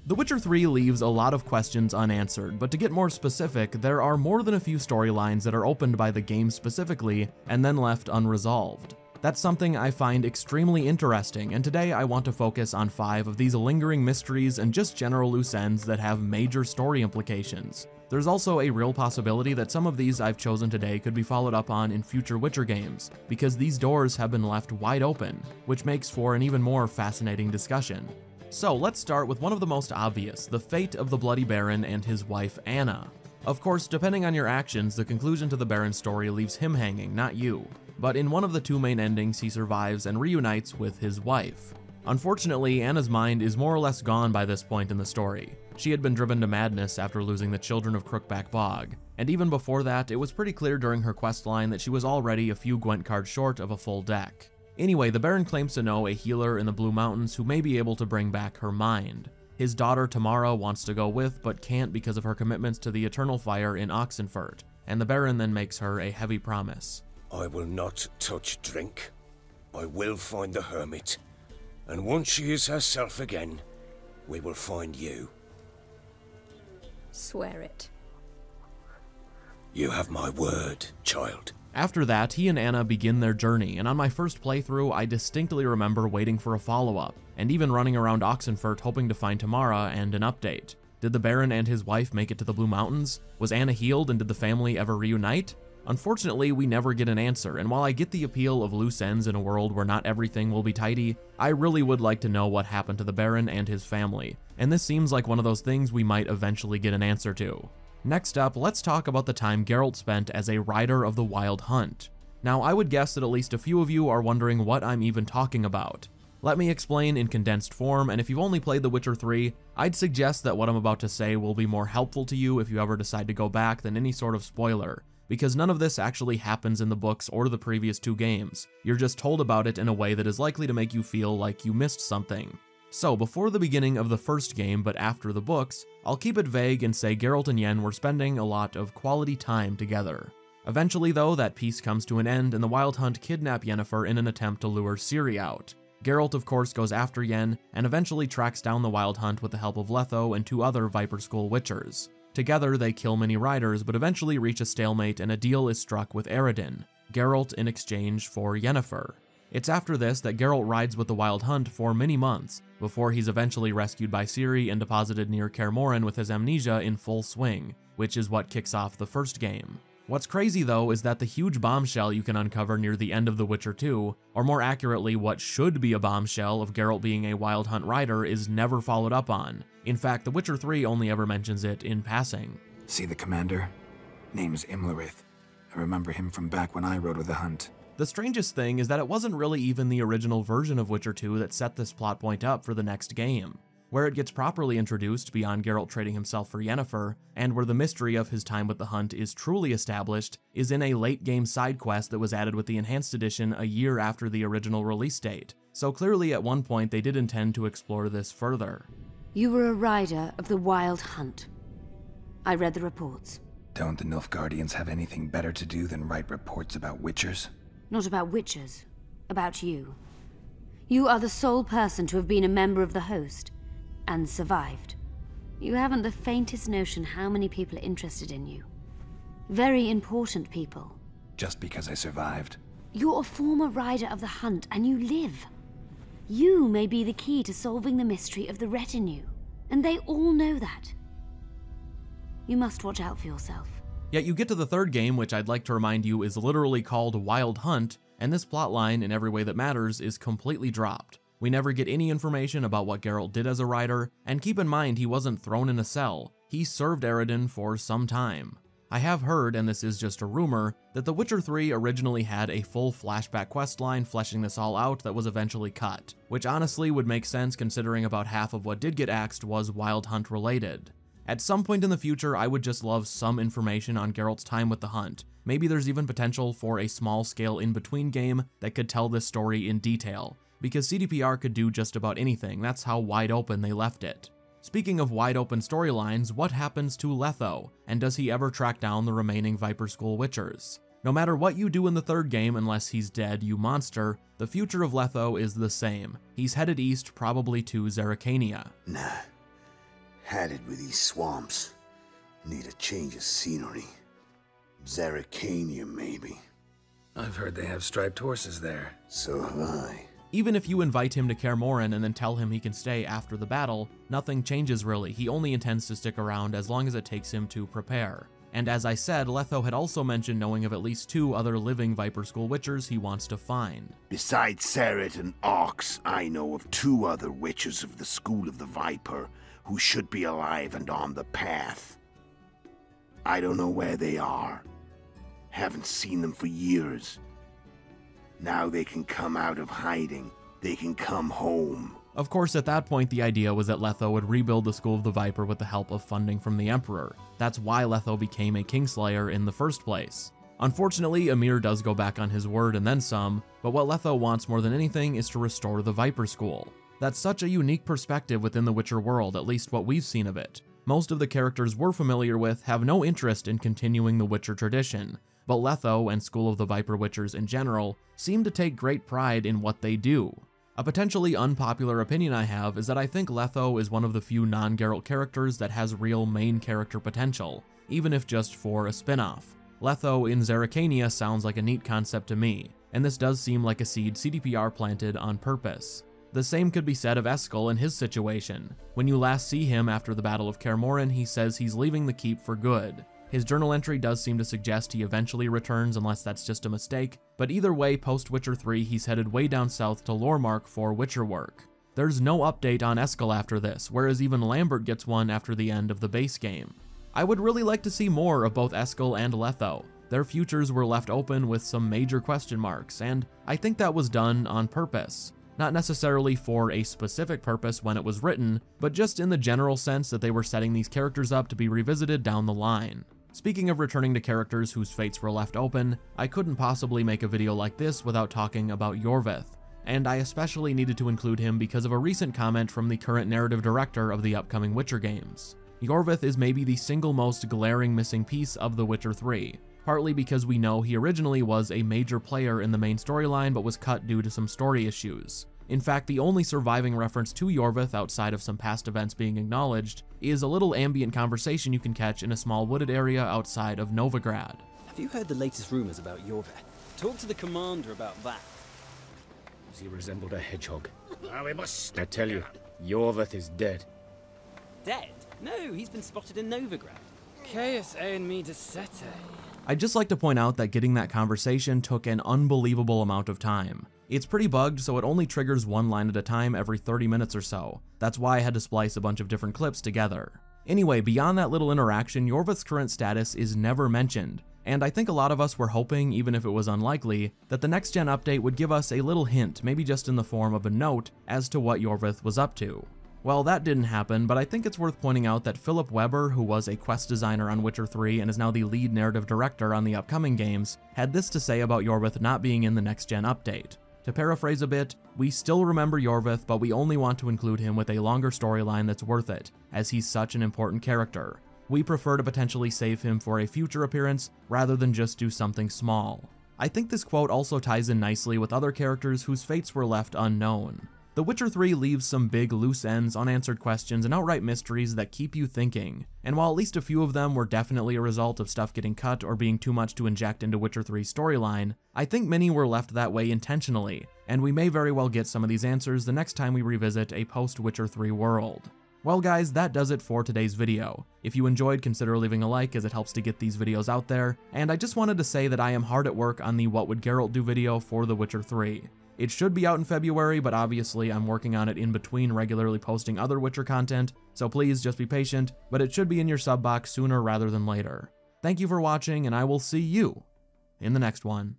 The Witcher 3 leaves a lot of questions unanswered, but to get more specific, there are more than a few storylines that are opened by the game specifically and then left unresolved. That's something I find extremely interesting, and today I want to focus on 5 of these lingering mysteries and just general loose ends that have major story implications. There's also a real possibility that some of these I've chosen today could be followed up on in future Witcher games, because these doors have been left wide open, which makes for an even more fascinating discussion. So let's start with one of the most obvious, the fate of the Bloody Baron and his wife Anna. Of course, depending on your actions, the conclusion to the Baron's story leaves him hanging, not you. But in one of the 2 main endings, he survives and reunites with his wife. Unfortunately, Anna's mind is more or less gone by this point in the story. She had been driven to madness after losing the children of Crookback Bog, and even before that, it was pretty clear during her questline that she was already a few Gwent cards short of a full deck. Anyway, the Baron claims to know a healer in the Blue Mountains who may be able to bring back her mind. His daughter Tamara wants to go with, but can't because of her commitments to the Eternal Fire in Oxenfurt, and the Baron then makes her a heavy promise. I will not touch drink. I will find the hermit, and once she is herself again, we will find you. Swear it. You have my word, child. After that, he and Anna begin their journey, and on my first playthrough, I distinctly remember waiting for a follow-up, and even running around Oxenfurt hoping to find Tamara and an update. Did the Baron and his wife make it to the Blue Mountains? Was Anna healed, and did the family ever reunite? Unfortunately, we never get an answer, and while I get the appeal of loose ends in a world where not everything will be tidy, I really would like to know what happened to the Baron and his family, and this seems like one of those things we might eventually get an answer to. Next up, let's talk about the time Geralt spent as a rider of the Wild Hunt. Now, I would guess that at least a few of you are wondering what I'm even talking about. Let me explain in condensed form, and if you've only played The Witcher 3, I'd suggest that what I'm about to say will be more helpful to you if you ever decide to go back than any sort of spoiler, because none of this actually happens in the books or the previous 2 games. You're just told about it in a way that is likely to make you feel like you missed something. So, before the beginning of the first game, but after the books, I'll keep it vague and say Geralt and Yen were spending a lot of quality time together. Eventually though, that peace comes to an end and the Wild Hunt kidnap Yennefer in an attempt to lure Ciri out. Geralt of course goes after Yen, and eventually tracks down the Wild Hunt with the help of Letho and 2 other Viper School Witchers. Together they kill many riders, but eventually reach a stalemate and a deal is struck with Eredin, Geralt in exchange for Yennefer. It's after this that Geralt rides with the Wild Hunt for many months, before he's eventually rescued by Ciri and deposited near Kaer Morhen with his amnesia in full swing, which is what kicks off the first game. What's crazy though is that the huge bombshell you can uncover near the end of The Witcher 2, or more accurately what should be a bombshell of Geralt being a Wild Hunt rider, is never followed up on. In fact, The Witcher 3 only ever mentions it in passing. See the commander? Name's Imlerith. I remember him from back when I rode with the hunt. The strangest thing is that it wasn't really even the original version of Witcher 2 that set this plot point up for the next game. Where it gets properly introduced beyond Geralt trading himself for Yennefer, and where the mystery of his time with the Hunt is truly established, is in a late game side quest that was added with the Enhanced Edition a year after the original release date. So clearly at one point they did intend to explore this further. You were a rider of the Wild Hunt. I read the reports. Don't the Nilfgaardians have anything better to do than write reports about witchers? Not about witchers. About you. You are the sole person to have been a member of the host, and survived. You haven't the faintest notion how many people are interested in you. Very important people. Just because I survived? You're a former rider of the Hunt, and you live. You may be the key to solving the mystery of the retinue, and they all know that. You must watch out for yourself. Yet you get to the third game, which I'd like to remind you is literally called Wild Hunt, and this plotline, in every way that matters, is completely dropped. We never get any information about what Geralt did as a rider, and keep in mind he wasn't thrown in a cell. He served Eredin for some time. I have heard, and this is just a rumor, that The Witcher 3 originally had a full flashback questline fleshing this all out that was eventually cut, which honestly would make sense considering about half of what did get axed was Wild Hunt related. At some point in the future, I would just love some information on Geralt's time with the Hunt. Maybe there's even potential for a small-scale in-between game that could tell this story in detail, because CDPR could do just about anything. That's how wide open they left it. Speaking of wide open storylines, what happens to Letho, and does he ever track down the remaining Viper School Witchers? No matter what you do in the third game, unless he's dead, you monster, the future of Letho is the same. He's headed east, probably to Zerrikania. Nah. Had it with these swamps. Need a change of scenery. Zerrikania, maybe. I've heard they have striped horses there. So have I. Even if you invite him to Kaer Morhen and then tell him he can stay after the battle, nothing changes really. He only intends to stick around as long as it takes him to prepare. And as I said, Letho had also mentioned knowing of at least 2 other living Viper School Witchers he wants to find. Besides Seret and Ox, I know of 2 other Witchers of the School of the Viper who should be alive and on the path. I don't know where they are. Haven't seen them for years. Now they can come out of hiding. They can come home. Of course, at that point, the idea was that Letho would rebuild the School of the Viper with the help of funding from the Emperor. That's why Letho became a Kingslayer in the first place. Unfortunately, Ymir does go back on his word and then some, but what Letho wants more than anything is to restore the Viper School. That's such a unique perspective within the Witcher world, at least what we've seen of it. Most of the characters we're familiar with have no interest in continuing the Witcher tradition, but Letho and School of the Viper Witchers in general seem to take great pride in what they do. A potentially unpopular opinion I have is that I think Letho is one of the few non-Geralt characters that has real main character potential, even if just for a spin-off. Letho in Zerrikania sounds like a neat concept to me, and this does seem like a seed CDPR planted on purpose. The same could be said of Eskel in his situation. When you last see him after the Battle of Kaer Morhen, he says he's leaving the keep for good. His journal entry does seem to suggest he eventually returns unless that's just a mistake, but either way, post-Witcher 3 he's headed way down south to Lormark for Witcher work. There's no update on Eskel after this, whereas even Lambert gets one after the end of the base game. I would really like to see more of both Eskel and Letho. Their futures were left open with some major question marks, and I think that was done on purpose. Not necessarily for a specific purpose when it was written, but just in the general sense that they were setting these characters up to be revisited down the line. Speaking of returning to characters whose fates were left open, I couldn't possibly make a video like this without talking about Iorveth, and I especially needed to include him because of a recent comment from the current narrative director of the upcoming Witcher games. Iorveth is maybe the single most glaring missing piece of The Witcher 3, partly because we know he originally was a major player in the main storyline but was cut due to some story issues. In fact, the only surviving reference to Iorveth outside of some past events being acknowledged is a little ambient conversation you can catch in a small wooded area outside of Novigrad. Have you heard the latest rumors about Iorveth? Talk to the commander about that. He resembled a hedgehog. We must. I tell you, Iorveth is dead. Dead? No, he's been spotted in Novigrad. Chaos and me de sete. I'd just like to point out that getting that conversation took an unbelievable amount of time. It's pretty bugged, so it only triggers one line at a time every 30 minutes or so. That's why I had to splice a bunch of different clips together. Anyway, beyond that little interaction, Iorveth's current status is never mentioned, and I think a lot of us were hoping, even if it was unlikely, that the next-gen update would give us a little hint, maybe just in the form of a note, as to what Iorveth was up to. Well, that didn't happen, but I think it's worth pointing out that Philip Weber, who was a quest designer on Witcher 3 and is now the lead narrative director on the upcoming games, had this to say about Iorveth not being in the next-gen update. To paraphrase a bit, we still remember Iorveth, but we only want to include him with a longer storyline that's worth it, as he's such an important character. We prefer to potentially save him for a future appearance, rather than just do something small. I think this quote also ties in nicely with other characters whose fates were left unknown. The Witcher 3 leaves some big loose ends, unanswered questions, and outright mysteries that keep you thinking, and while at least a few of them were definitely a result of stuff getting cut or being too much to inject into Witcher 3's storyline, I think many were left that way intentionally, and we may very well get some of these answers the next time we revisit a post-Witcher 3 world. Well guys, that does it for today's video. If you enjoyed, consider leaving a like as it helps to get these videos out there, and I just wanted to say that I am hard at work on the What Would Geralt Do video for The Witcher 3. It should be out in February, but obviously I'm working on it in between regularly posting other Witcher content, so please just be patient, but it should be in your sub box sooner rather than later. Thank you for watching, and I will see you in the next one.